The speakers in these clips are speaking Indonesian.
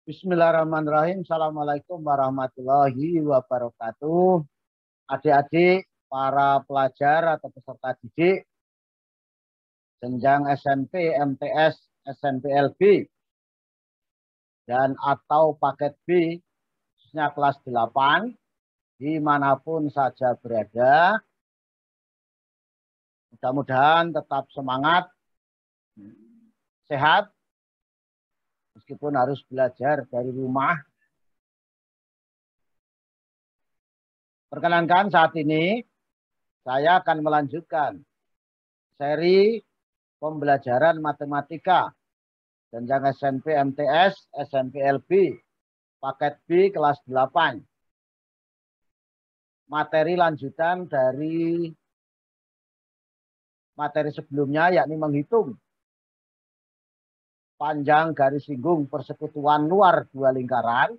Bismillahirrahmanirrahim. Assalamualaikum warahmatullahi wabarakatuh. Adik-adik, para pelajar atau peserta didik jenjang SMP, MTS, SNPLB, dan atau paket B, khususnya kelas 8, dimanapun saja berada. Mudah-mudahan tetap semangat, sehat, meskipun harus belajar dari rumah. Perkenankan saat ini saya akan melanjutkan seri pembelajaran matematika jenjang SMP, MTS, SNPLB, paket B kelas 8. Materi lanjutan dari materi sebelumnya, yakni menghitung panjang garis singgung persekutuan luar dua lingkaran,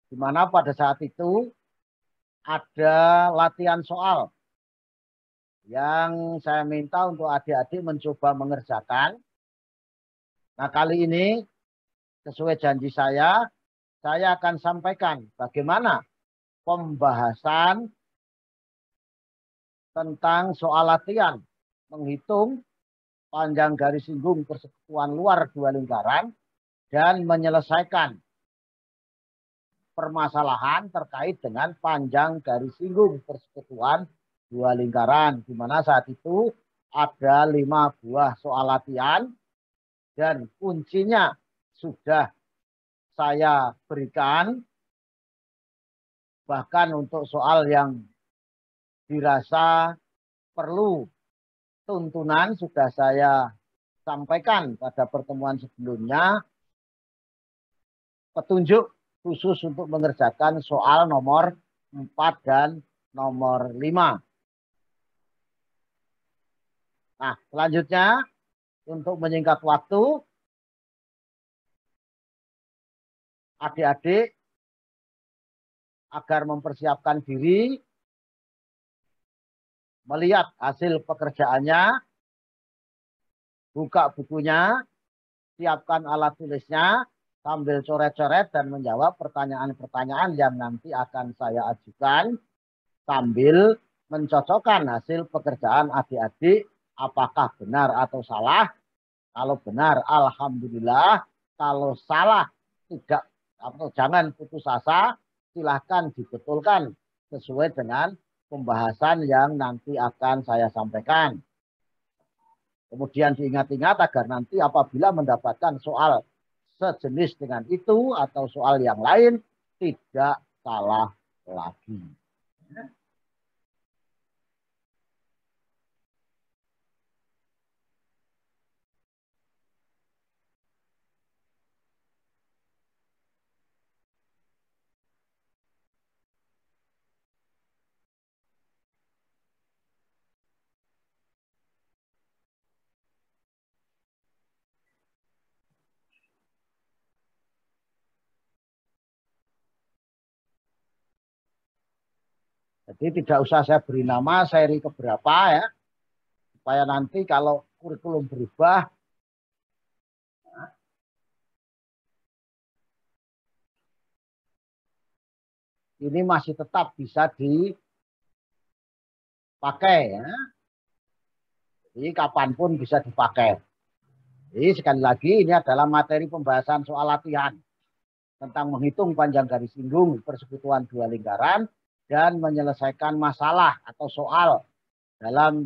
di mana pada saat itu ada latihan soal yang saya minta untuk adik-adik mencoba mengerjakan. Nah, kali ini sesuai janji saya akan sampaikan bagaimana pembahasan tentang soal latihan menghitung panjang garis singgung persekutuan luar dua lingkaran dan menyelesaikan permasalahan terkait dengan panjang garis singgung persekutuan dua lingkaran, di mana saat itu ada 5 buah soal latihan dan kuncinya sudah saya berikan. Bahkan untuk soal yang dirasa perlu tuntunan sudah saya sampaikan pada pertemuan sebelumnya, petunjuk khusus untuk mengerjakan soal nomor 4 dan nomor 5. Nah, selanjutnya untuk menyingkat waktu, adik-adik agar mempersiapkan diri, melihat hasil pekerjaannya, buka bukunya, siapkan alat tulisnya, sambil coret-coret dan menjawab pertanyaan-pertanyaan yang nanti akan saya ajukan, sambil mencocokkan hasil pekerjaan adik-adik apakah benar atau salah. Kalau benar, alhamdulillah. Kalau salah, tidak atau jangan putus asa, silahkan dibetulkan sesuai dengan pembahasan yang nanti akan saya sampaikan. Kemudian diingat-ingat agar nanti apabila mendapatkan soal sejenis dengan itu atau soal yang lain tidak salah lagi. Jadi tidak usah saya beri nama seri keberapa ya, supaya nanti kalau kurikulum berubah, ini masih tetap bisa dipakai ya. Jadi kapanpun bisa dipakai. Jadi sekali lagi ini adalah materi pembahasan soal latihan tentang menghitung panjang garis singgung persekutuan dua lingkaran dan menyelesaikan masalah atau soal dalam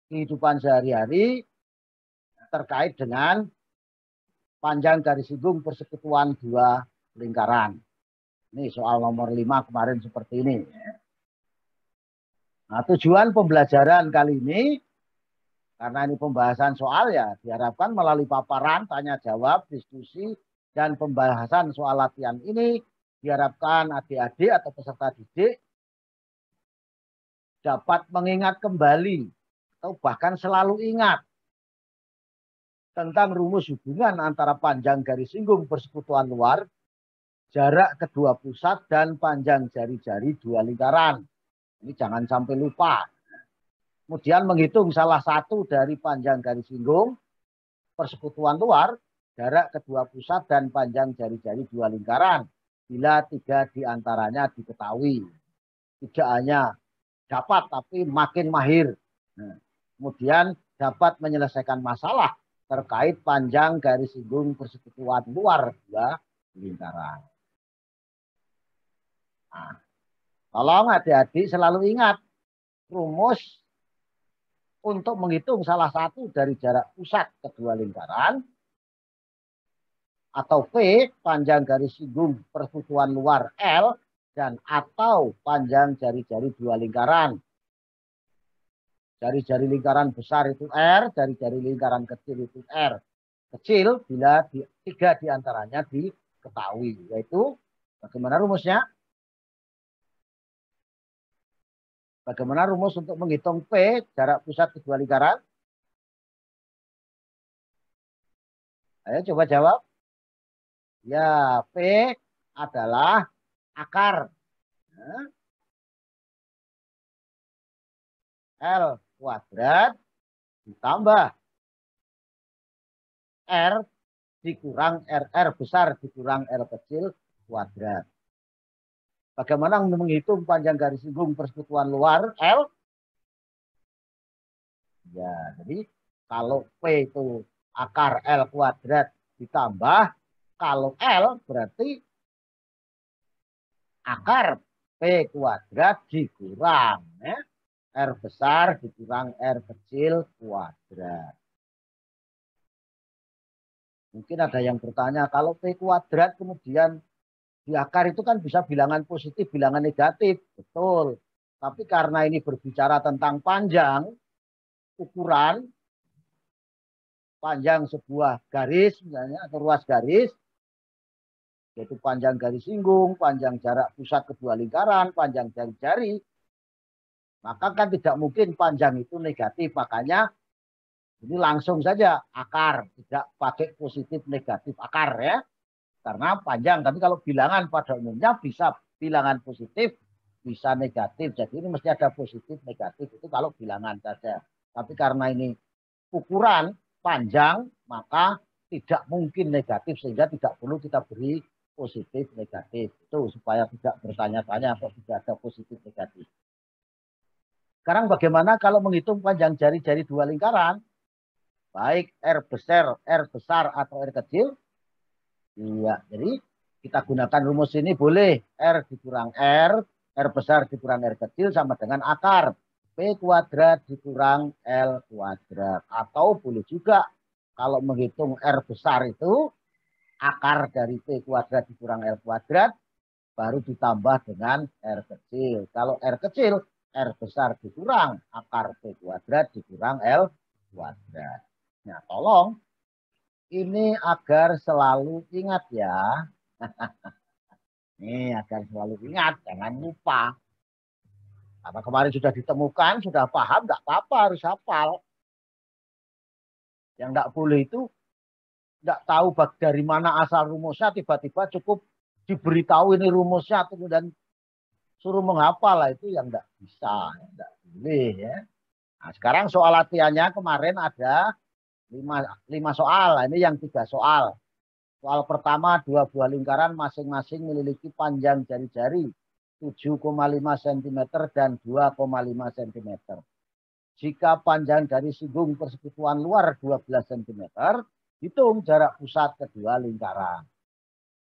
kehidupan sehari-hari terkait dengan panjang garis singgung persekutuan dua lingkaran. Ini soal nomor 5 kemarin seperti ini. Nah, tujuan pembelajaran kali ini, karena ini pembahasan soal ya, diharapkan melalui paparan, tanya jawab, diskusi, dan pembahasan soal latihan ini, diharapkan adik-adik atau peserta didik dapat mengingat kembali atau bahkan selalu ingat tentang rumus hubungan antara panjang garis singgung persekutuan luar, jarak kedua pusat, dan panjang jari-jari dua lingkaran. Ini jangan sampai lupa. Kemudian menghitung salah satu dari panjang garis singgung persekutuan luar, jarak kedua pusat, dan panjang jari-jari dua lingkaran. Bila tiga diantaranya diketahui. Tidak hanya dapat, tapi makin mahir. Nah, kemudian dapat menyelesaikan masalah terkait panjang garis singgung persekutuan luar dua lingkaran. Nah, tolong adik-adik selalu ingat rumus untuk menghitung salah satu dari jarak pusat kedua lingkaran atau P panjang garis singgung persekutuan luar L dan atau panjang jari-jari dua lingkaran. Jari-jari lingkaran besar itu R, jari-jari lingkaran kecil itu R. Kecil bila tiga diantaranya diketahui. Yaitu bagaimana rumusnya? Bagaimana rumus untuk menghitung P jarak pusat kedua lingkaran? Ayo coba jawab. Ya, P adalah akar. L kuadrat ditambah R dikurang R besar dikurang R kecil kuadrat. Bagaimana menghitung panjang garis singgung persekutuan luar L? Ya, jadi kalau P itu akar L kuadrat ditambah, kalau L berarti akar P kuadrat dikurang. Ya. R besar dikurang R kecil kuadrat. Mungkin ada yang bertanya, kalau P kuadrat kemudian di akar itu kan bisa bilangan positif, bilangan negatif. Betul. Tapi karena ini berbicara tentang panjang, ukuran, panjang sebuah garis misalnya, atau ruas garis, yaitu panjang garis singgung, panjang jarak pusat kedua lingkaran, panjang jari-jari, maka kan tidak mungkin panjang itu negatif. Makanya ini langsung saja akar, tidak pakai positif negatif akar ya. Karena panjang, tapi kalau bilangan pada umumnya bisa bilangan positif, bisa negatif. Jadi ini mesti ada positif negatif itu kalau bilangan saja. Tapi karena ini ukuran panjang, maka tidak mungkin negatif sehingga tidak perlu kita beri positif negatif. Itu supaya tidak bertanya-tanya atau tidak ada positif negatif. Sekarang bagaimana kalau menghitung panjang jari-jari dua lingkaran? Baik R besar atau R kecil. Iya, jadi kita gunakan rumus ini boleh. R dikurang R besar dikurang R kecil sama dengan akar. P kuadrat dikurang L kuadrat. Atau boleh juga kalau menghitung R besar itu akar dari P kuadrat dikurang L kuadrat baru ditambah dengan R kecil. Kalau R kecil, R besar dikurang akar P kuadrat dikurang L kuadrat. Nah, tolong ini agar selalu ingat ya. Ini agar selalu ingat, jangan lupa. Karena kemarin sudah ditemukan, sudah paham, nggak apa-apa harus hafal. Yang nggak boleh itu nggak tahu dari mana asal rumusnya, tiba-tiba cukup diberitahu ini rumusnya, kemudian suruh menghafal lah itu yang nggak bisa, nggak boleh ya. Nah, sekarang soal latihannya kemarin ada 5 soal, ini yang 3 soal. Soal pertama, 2 buah lingkaran masing-masing memiliki panjang jari-jari 7,5 cm dan 2,5 cm. Jika panjang dari singgung persekutuan luar 12 cm, hitung jarak pusat kedua lingkaran.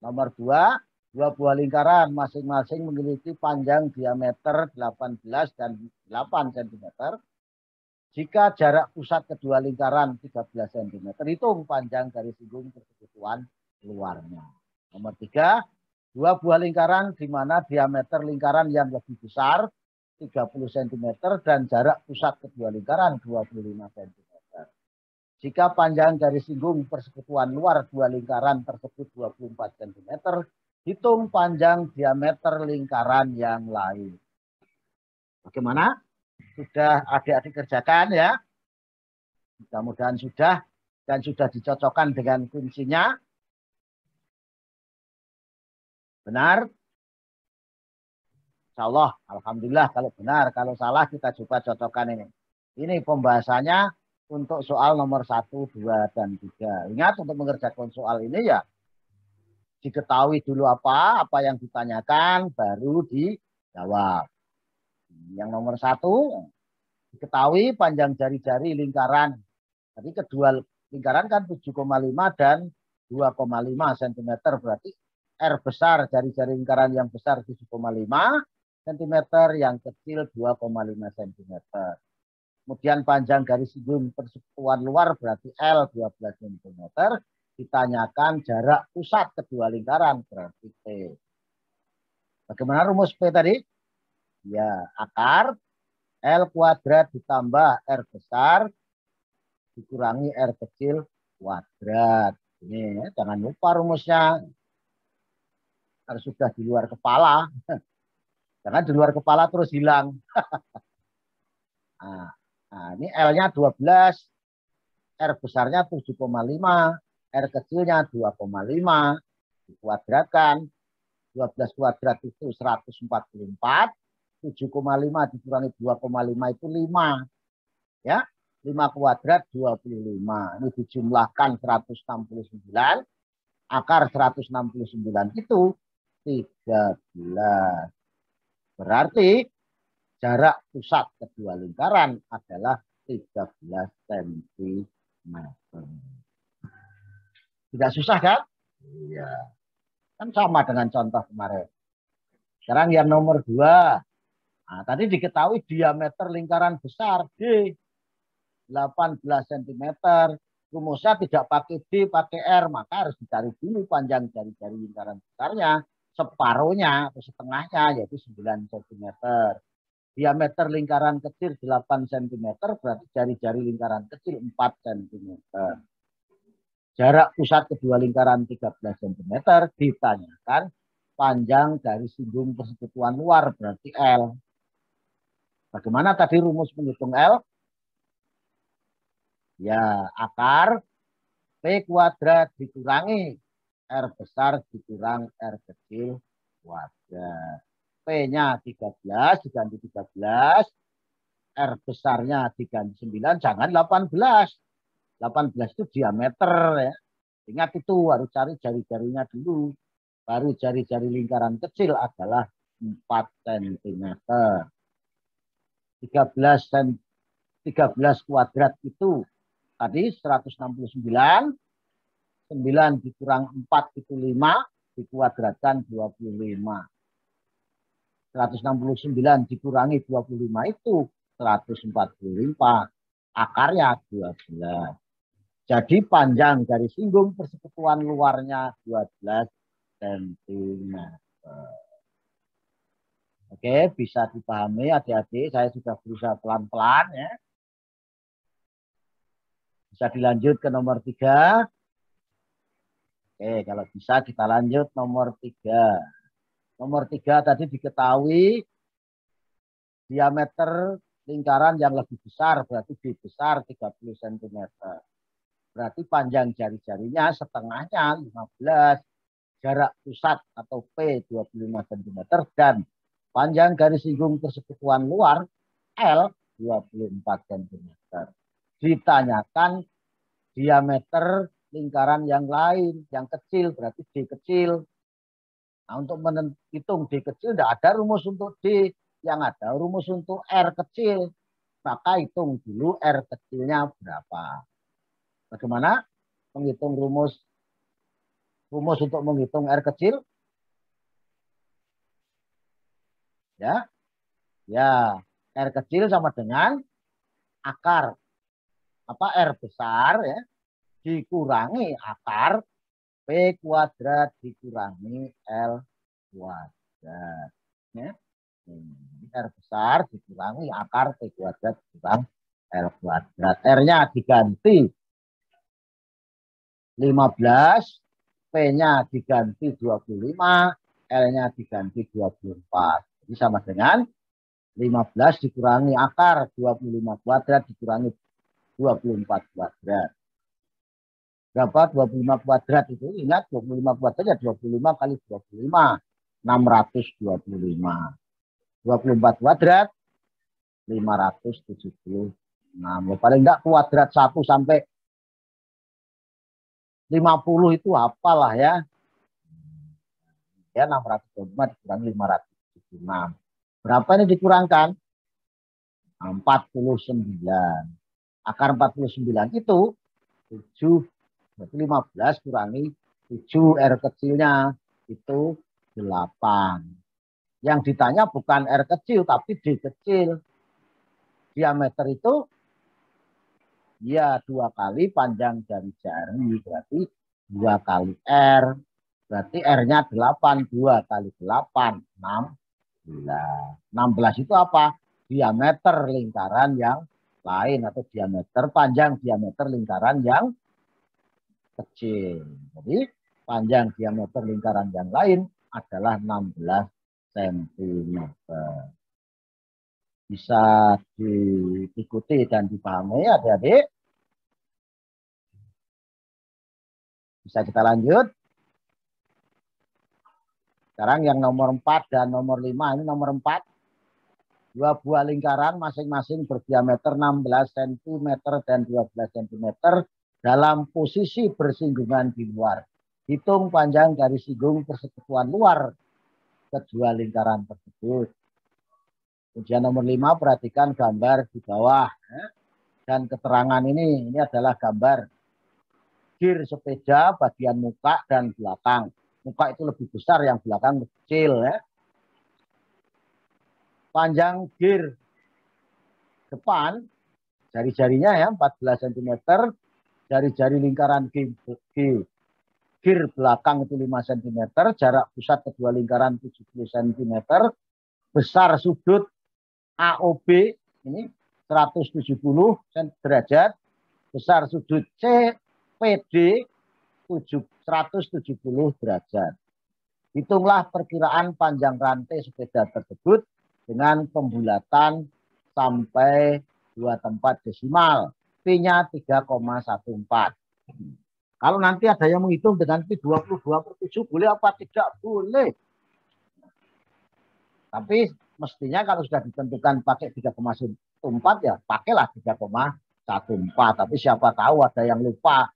Nomor 2, 2 buah lingkaran masing-masing memiliki panjang diameter 18 dan 8 cm. Jika jarak pusat kedua lingkaran 13 cm, hitung panjang dari singgung persekutuan luarnya. Nomor 3, 2 buah lingkaran di mana diameter lingkaran yang lebih besar 30 cm dan jarak pusat kedua lingkaran 25 cm. Jika panjang dari singgung persekutuan luar dua lingkaran tersebut 24 cm, hitung panjang diameter lingkaran yang lain. Bagaimana? Sudah adik-adik kerjakan ya? Mudah-mudahan sudah. dan sudah dicocokkan dengan kuncinya. Benar? Insya Allah, alhamdulillah kalau benar. Kalau salah kita coba cocokkan ini. Ini pembahasannya untuk soal nomor 1, 2, dan 3. Ingat untuk mengerjakan soal ini ya diketahui dulu apa yang ditanyakan, baru dijawab. Yang nomor 1, diketahui panjang jari-jari lingkaran. Jadi kedua lingkaran kan 7,5 dan 2,5 cm. Berarti R besar, jari-jari lingkaran yang besar 7,5 cm, yang kecil 2,5 cm. Kemudian panjang garis singgung persekutuan luar berarti L 12 cm. Ditanyakan jarak pusat kedua lingkaran berarti P. Bagaimana rumus P tadi? Ya, akar L kuadrat ditambah R besar dikurangi R kecil kuadrat. Ini jangan lupa rumusnya. Harus sudah di luar kepala. Jangan di luar kepala terus hilang. Nah, ini L-nya 12, R besarnya 7,5, R kecilnya 2,5, dikuadratkan. 12 kuadrat itu 144, 7,5 dikurangi 2,5 itu 5. Ya, 5 kuadrat 25. Ini dijumlahkan 169, akar 169 itu 13. Berarti jarak pusat kedua lingkaran adalah 13 cm. Tidak susah kan? Iya. Kan sama dengan contoh kemarin. Sekarang yang nomor 2. Nah, tadi diketahui diameter lingkaran besar D 18 cm. Rumusnya tidak pakai D, pakai R. Maka harus dicari dulu panjang jari-jari lingkaran besarnya. Separuhnya atau setengahnya yaitu 9 cm. Diameter lingkaran kecil 8 cm. Berarti jari-jari lingkaran kecil 4 cm. Jarak pusat kedua lingkaran 13 cm. Ditanyakan panjang dari singgung persekutuan luar berarti L. Bagaimana tadi rumus menghitung L? Ya, akar P kuadrat dikurangi R besar dikurang R kecil kuadrat. P-nya 13 diganti 13. R besarnya diganti 9, jangan 18. 18 itu diameter ya. Ingat itu harus cari jari-jarinya dulu. Baru jari-jari lingkaran kecil adalah 4 cm. 13 kuadrat itu tadi 169. 9 dikurang 4 itu 5. Dikuadratkan 25. 169 dikurangi 25 itu 144. Akarnya 12. Jadi panjang dari singgung persekutuan luarnya 12 cm. Oke, bisa dipahami adik-adik. Saya sudah berusaha pelan-pelan ya. Bisa dilanjut ke nomor 3. Oke, kalau bisa kita lanjut nomor 3. Nomor 3 tadi diketahui diameter lingkaran yang lebih besar berarti D besar 30 cm. Berarti panjang jari-jarinya setengahnya 15. Jarak pusat atau P 25 cm dan panjang garis singgung persekutuan luar L 24 cm. Ditanyakan diameter lingkaran yang lain yang kecil berarti D kecil. Nah, untuk menghitung D kecil tidak ada rumus untuk D, yang ada rumus untuk R kecil. Maka hitung dulu R kecilnya berapa. Bagaimana menghitung rumus untuk menghitung R kecil? Ya. Ya, R kecil sama dengan akar R besar ya dikurangi akar P kuadrat dikurangi L kuadrat. Ya. R besar dikurangi akar P kuadrat dikurang L kuadrat. R-nya diganti 15, P-nya diganti 25, L-nya diganti 24. Jadi sama dengan 15 dikurangi akar 25 kuadrat dikurangi 24 kuadrat. Berapa? 25 kuadrat itu. Ingat 25 kuadrat ya 25 kali 25. 625. 24 kuadrat 576. Ya, paling enggak kuadrat 1 sampai 50 itu apalah ya. Ya 625 dikurangi 576. Berapa ini dikurangkan? 49. Akar 49 itu 7. Berarti 15 kurangi 7 R kecilnya itu 8. Yang ditanya bukan R kecil tapi D kecil. Diameter itu ya 2 kali panjang dari jari. Berarti 2 kali R. Berarti R-nya 8. 2 kali 8. 16. 16 itu apa? Diameter lingkaran yang lain atau diameter panjang diameter lingkaran yang kecil. Jadi panjang diameter lingkaran yang lain adalah 16 cm. Bisa diikuti dan dipahami adik-adik. Bisa kita lanjut. Sekarang yang nomor 4 dan nomor 5. Ini nomor 4. 2 buah lingkaran masing-masing berdiameter 16 cm dan 12 cm dalam posisi bersinggungan di luar. Hitung panjang dari singgung persekutuan luar kedua lingkaran tersebut. Ujian nomor 5, perhatikan gambar di bawah. Dan keterangan ini adalah gambar gir sepeda bagian muka dan belakang. Muka itu lebih besar, yang belakang kecil. Ya. Panjang gir depan, jari-jarinya ya 14 cm. Jari-jari lingkaran gir belakang itu 5 cm. Jarak pusat kedua lingkaran 70 cm. Besar sudut AOB ini 170 derajat. Besar sudut CPD 170 derajat. Hitunglah perkiraan panjang rantai sepeda tersebut dengan pembulatan sampai 2 tempat desimal. P-nya 3,14. Kalau nanti ada yang menghitung dengan P 22/7 boleh apa tidak? Boleh. Tapi mestinya kalau sudah ditentukan pakai 3,14 ya pakailah 3,14. Tapi siapa tahu ada yang lupa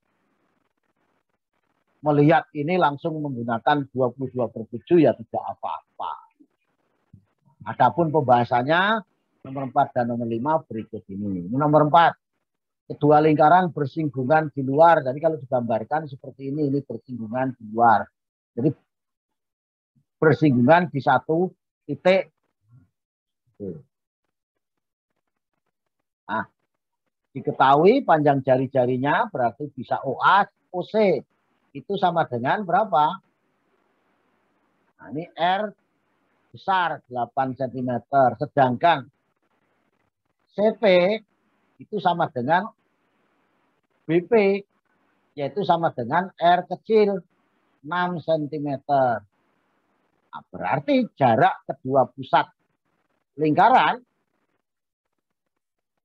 melihat ini langsung menggunakan 22/7 ya tidak apa-apa. Adapun pembahasannya nomor 4 dan nomor 5 berikut ini. Ini nomor 4. Kedua lingkaran bersinggungan di luar. Jadi kalau digambarkan seperti ini bersinggungan di luar. Jadi bersinggungan di satu titik. Nah, diketahui panjang jari-jarinya berarti bisa OA, OC. Itu sama dengan berapa? Nah, ini R besar 8 cm. Sedangkan CP itu sama dengan BP, yaitu sama dengan R kecil 6 cm. Nah, berarti jarak kedua pusat lingkaran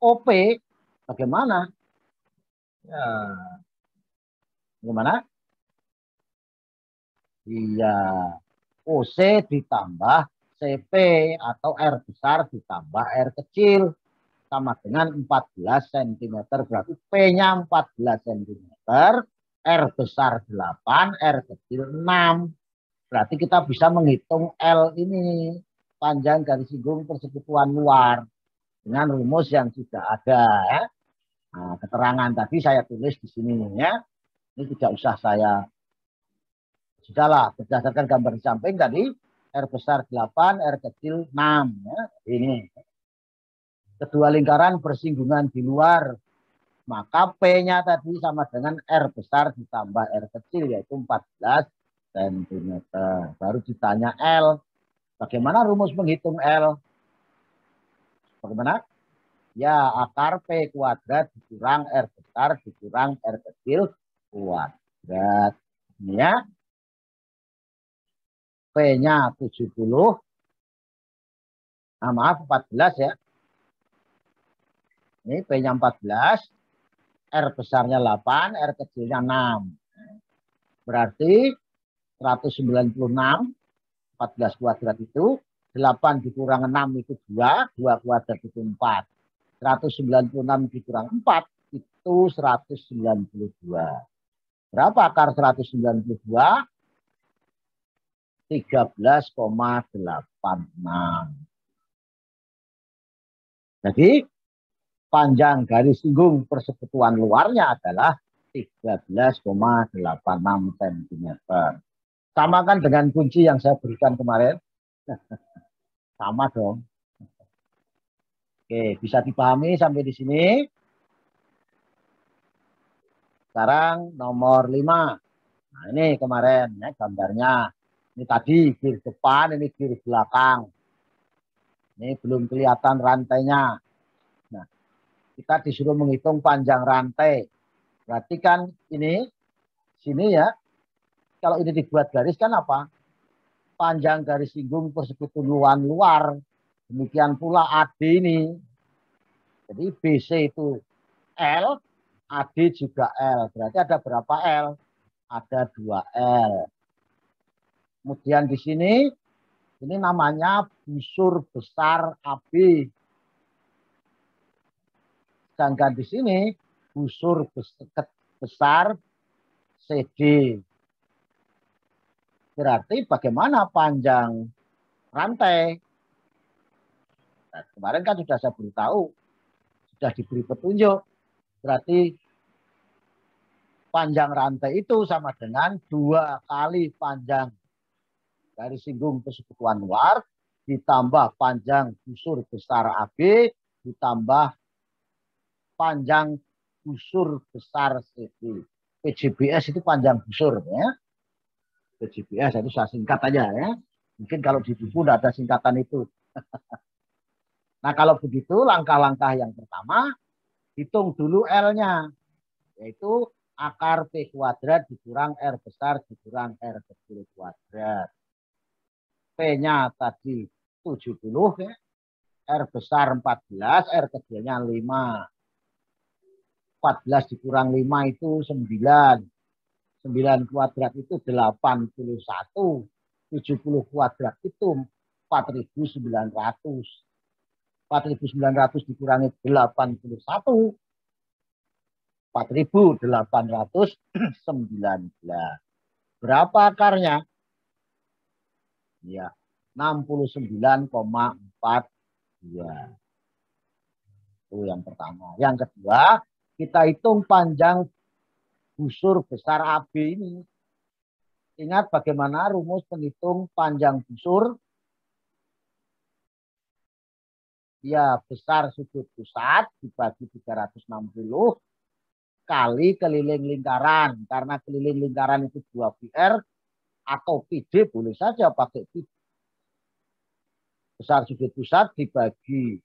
OP bagaimana? Ya, bagaimana? Iya, OC ditambah CP atau R besar ditambah R kecil sama dengan 14 cm. Berarti P-nya 14 cm, R besar 8, R kecil 6. Berarti kita bisa menghitung L ini, panjang garis singgung persekutuan luar, dengan rumus yang sudah ada. Ya. Nah, keterangan tadi saya tulis di sini. Ya. Ini tidak usah saya, sudahlah, berdasarkan gambar di samping tadi, R besar 8, R kecil 6. Ya. Ini. Kedua lingkaran bersinggungan di luar, maka P-nya tadi sama dengan R besar ditambah R kecil, yaitu 14 cm. Baru ditanya L. Bagaimana rumus menghitung L? Bagaimana? Ya, akar P kuadrat dikurang R besar dikurang R kecil kuadrat. Ini ya. P-nya 70. Nah, maaf 14 ya. Ini P-nya 14, R besarnya 8, R kecilnya 6. Berarti 196, 14 kuadrat itu, 8 dikurang 6 itu 2, 2 kuadrat itu 4. 196 dikurang 4 itu 192. Berapa akar 192? 13,86. Jadi panjang garis singgung persekutuan luarnya adalah 13,86 cm. Sama kan dengan kunci yang saya berikan kemarin? Sama dong. Oke, bisa dipahami sampai di sini? Sekarang nomor 5. Nah, ini kemarin ya, gambarnya. Ini tadi kiri depan, ini kiri belakang. Ini belum kelihatan rantainya. Nah, kita disuruh menghitung panjang rantai. Berarti kan ini, sini ya, kalau ini dibuat garis kan apa? Panjang garis singgung persekutuan luar. Demikian pula AD ini. Jadi BC itu L, AD juga L. Berarti ada berapa L? Ada 2L. Kemudian di sini, ini namanya busur besar AB. Sedangkan di sini busur besar CD. Berarti bagaimana panjang rantai? Nah, kemarin kan sudah saya beritahu, sudah diberi petunjuk. Berarti panjang rantai itu sama dengan 2 kali panjang garis singgung persekutuan luar ditambah panjang busur besar AB ditambah panjang busur besar CD. PJBS itu panjang busur ya. PJBS itu saya singkat aja ya. Mungkin kalau di buku tidak ada singkatan itu. Nah kalau begitu langkah-langkah yang pertama hitung dulu L-nya. Yaitu akar P kuadrat dikurang R besar dikurang R kecil kuadrat. P-nya tadi 70 ya. R besar 14, R kecilnya 5. 14 dikurang 5 itu 9. 9 kuadrat itu 81. 70 kuadrat itu 4.900. 4.900 dikurangi 81. 4.819. Berapa akarnya? Ya, 69,42. Itu yang pertama. Yang kedua, kita hitung panjang busur besar AB ini. Ingat bagaimana rumus penghitung panjang busur? Ya, besar sudut pusat dibagi 360 kali keliling lingkaran. Karena keliling lingkaran itu 2πr atau PD boleh saja pakai PD. Besar sudut pusat dibagi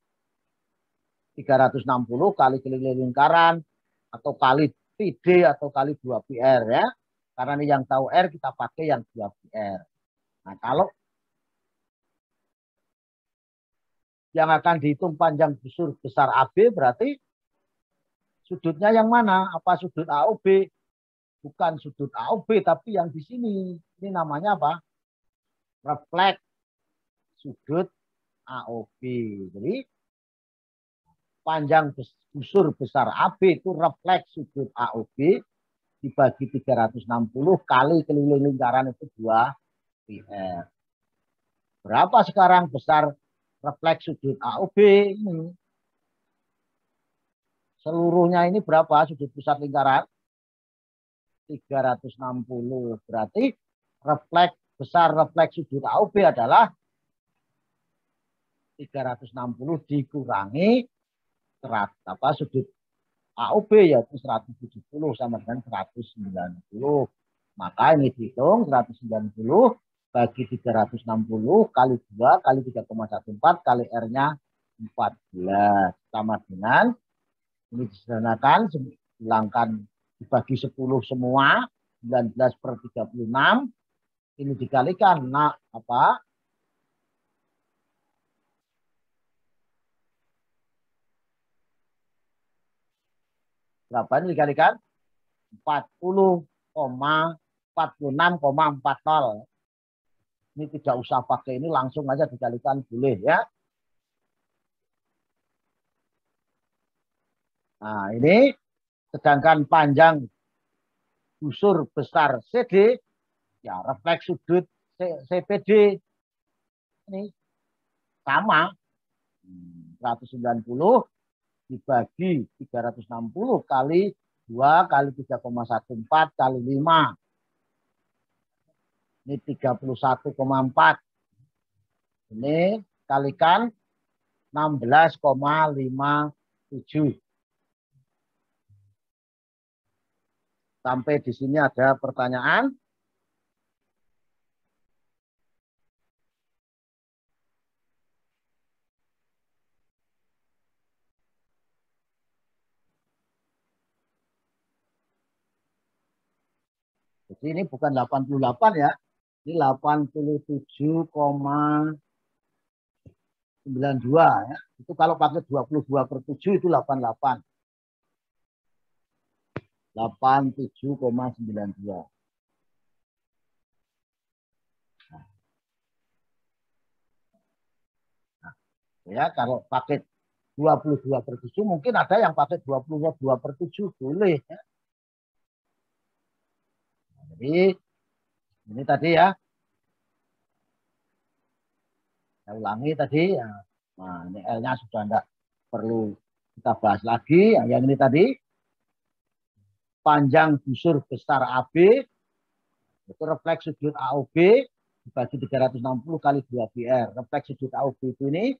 360 kali keliling lingkaran atau kali PD atau kali 2πr ya. Karena ini yang tahu R kita pakai yang 2πr. Nah, kalau yang akan dihitung panjang busur besar AB berarti sudutnya yang mana? Apa sudut AOB? Bukan sudut AOB tapi yang di sini. Ini namanya apa? Refleks sudut AOB. Jadi panjang busur besar AB itu refleks sudut AOB dibagi 360 kali keliling lingkaran itu 2πr. Berapa sekarang besar refleks sudut AOB ini? Seluruhnya ini berapa sudut pusat lingkaran? 360. Berarti refleks besar refleks sudut AOB adalah 360 dikurangi sudut AOB yaitu 170 sama dengan 190. Maka ini dihitung 190 bagi 360 kali 2 kali 3,14 kali R-nya 14 sama dengan ini disederhanakan hilangkan dibagi 10 semua 19/36 ini dikalikan apa Berapa ini dikalikan? 40,46,40. Ini tidak usah pakai ini, langsung aja dikalikan boleh ya. Nah ini sedangkan panjang busur besar CD, ya refleks sudut CPD ini sama 190 dibagi 360 kali 2 kali 3,14 kali 5. Ini 31,4. Ini kalikan 16,57. Sampai di sini ada pertanyaan? Jadi ini bukan 88 ya. Ini 87,92 ya. Itu kalau pakai 22/7 itu 88. 87,92. Nah, ya kalau pakai 22/7 mungkin ada yang pakai 22/7 boleh ya. Jadi ini tadi ya. Saya ulangi tadi ya. Nah, ini L-nya sudah tidak perlu kita bahas lagi. Yang ini tadi panjang busur besar AB itu refleks sudut AOB dibagi 360 kali 2 BR. Refleks sudut AOB itu ini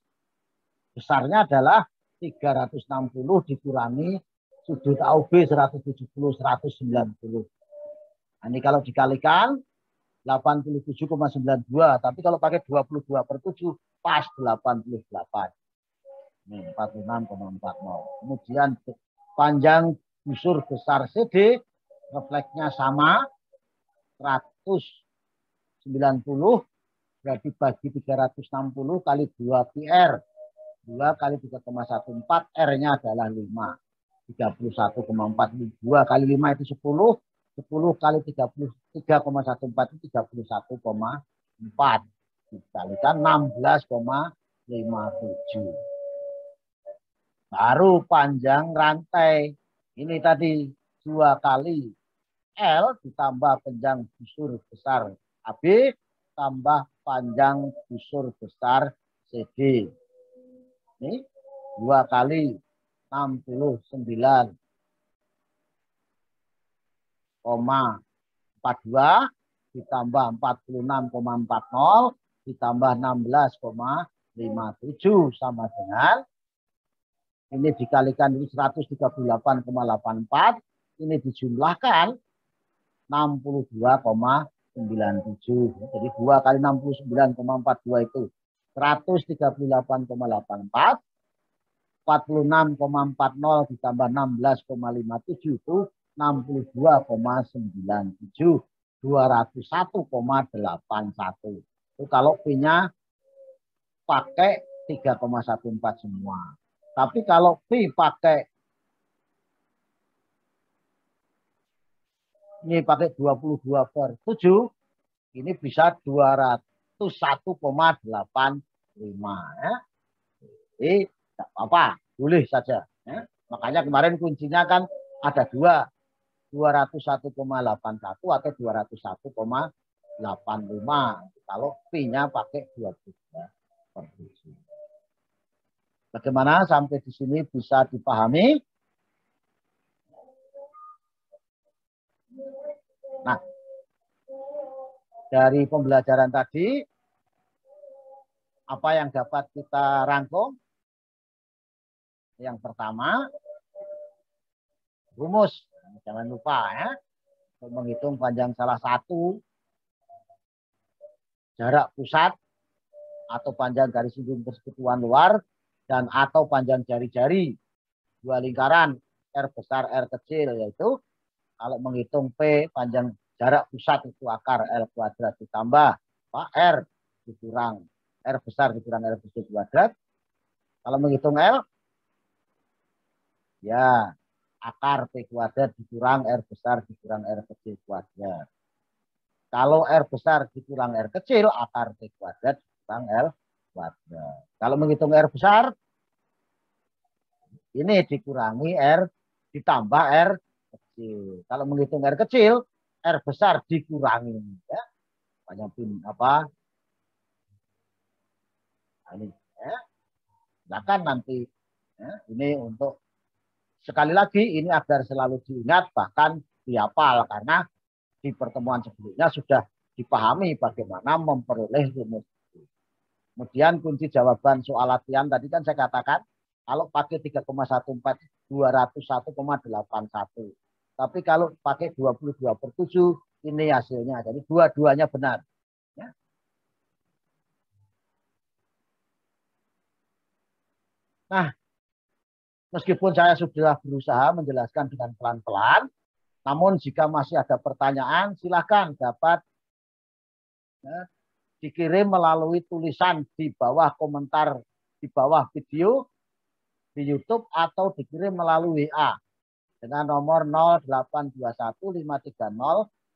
besarnya adalah 360 dikurangi sudut AOB 170 190. Nah, ini kalau dikalikan 87,92, tapi kalau pakai 22/7 pas 88. Ini 46,40. Kemudian panjang busur besar CD refleksnya sama 190 berarti bagi 360 kali 2 PR. 2 kali 3,14 R-nya adalah 5. 31,4. 2 kali 5 itu 10. 10 kali 33,14 itu 31,4. Dikalikan 16,57. Baru panjang rantai. Ini tadi 2 kali L ditambah panjang busur besar AB tambah panjang busur besar CD. Ini 2 kali 69,42 ditambah 46,40 ditambah 16,57 sama dengan ini dikalikan ini 138,84, ini dijumlahkan 62,97. Jadi 2 kali 69,42 itu 138,84. 46,40 ditambah 16,57 itu 62,97. 201,81. Itu kalau P-nya pakai 3,14 semua. Tapi kalau P pakai ini pakai 22/7, ini bisa 201,85 ya. Jadi tidak apa-apa, boleh saja ya. Makanya kemarin kuncinya kan ada 201,81 atau 201,85 kalau P-nya pakai 22/7. Bagaimana sampai di sini bisa dipahami? Nah, dari pembelajaran tadi, apa yang dapat kita rangkum? Yang pertama, rumus. Jangan lupa ya, untuk menghitung panjang salah satu, jarak pusat, atau panjang garis lingkung persekutuan luar, dan atau panjang jari-jari dua lingkaran R besar R kecil, yaitu kalau menghitung P panjang jarak pusat itu akar L kuadrat ditambah R dikurang R besar dikurang R kecil kuadrat. Kalau menghitung L ya akar T kuadrat dikurang R besar dikurang R kecil kuadrat. Kalau R besar dikurang R kecil, akar T kuadrat dikurang R kuadrat. Kalau menghitung R besar, ini dikurangi R ditambah R kecil. Kalau menghitung R kecil, R besar dikurangi. Ya. Banyak apa? Nah, ini ya. Silakan nanti. Ya. Ini untuk sekali lagi ini agar selalu diingat bahkan dihafal karena di pertemuan sebelumnya sudah dipahami bagaimana memperoleh rumus. Kemudian kunci jawaban soal latihan tadi kan saya katakan kalau pakai 3,14 201,81. Tapi kalau pakai 22/7 ini hasilnya. Jadi dua-duanya benar. Ya. Nah, meskipun saya sudah berusaha menjelaskan dengan pelan-pelan, namun jika masih ada pertanyaan, silakan dapat ya, dikirim melalui tulisan di bawah komentar di bawah video di YouTube atau dikirim melalui WA dengan nomor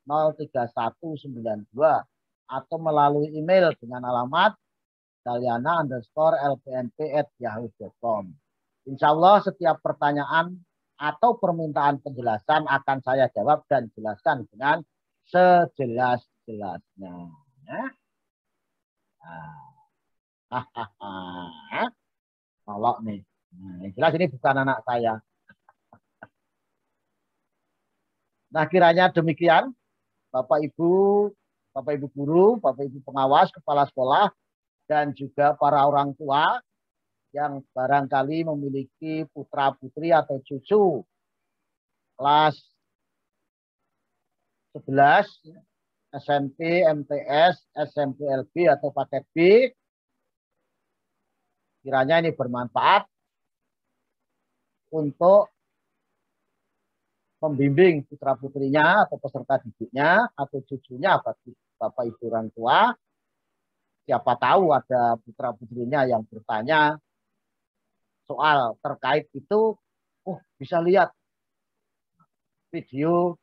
082153003192 atau melalui email dengan alamat daliana_lpnp@yahoo.com. Insya Allah setiap pertanyaan atau permintaan penjelasan akan saya jawab dan jelaskan dengan sejelas-jelasnya. Ya. Kalau nih, nah, jelas ini bukan anak saya. Nah kiranya demikian, Bapak Ibu guru, Bapak Ibu pengawas, kepala sekolah, dan juga para orang tua yang barangkali memiliki putra putri atau cucu kelas 11 SMP, MTS, SMP LB atau paket B, kiranya ini bermanfaat untuk membimbing putra putrinya atau peserta didiknya atau cucunya bagi Bapak Ibu orang tua. Siapa tahu ada putra putrinya yang bertanya soal terkait itu, bisa lihat video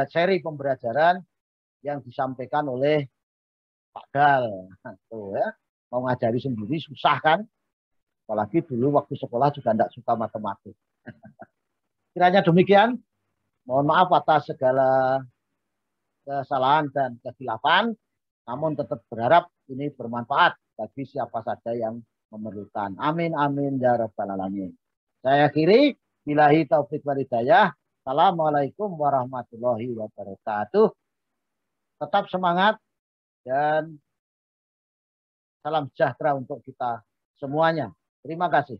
seri pembelajaran yang disampaikan oleh Pak Dal. Tuh, ya. Mau ngajari sendiri susah kan? Apalagi dulu waktu sekolah juga tidak suka matematik. Kiranya demikian. Mohon maaf atas segala kesalahan dan kehilafan. Namun tetap berharap ini bermanfaat bagi siapa saja yang memerlukan. Amin, amin, ya rabbal alamin. Saya akhiri. Billahi taufiq wal hidayah. Assalamualaikum warahmatullahi wabarakatuh. Tetap semangat dan salam sejahtera untuk kita semuanya. Terima kasih.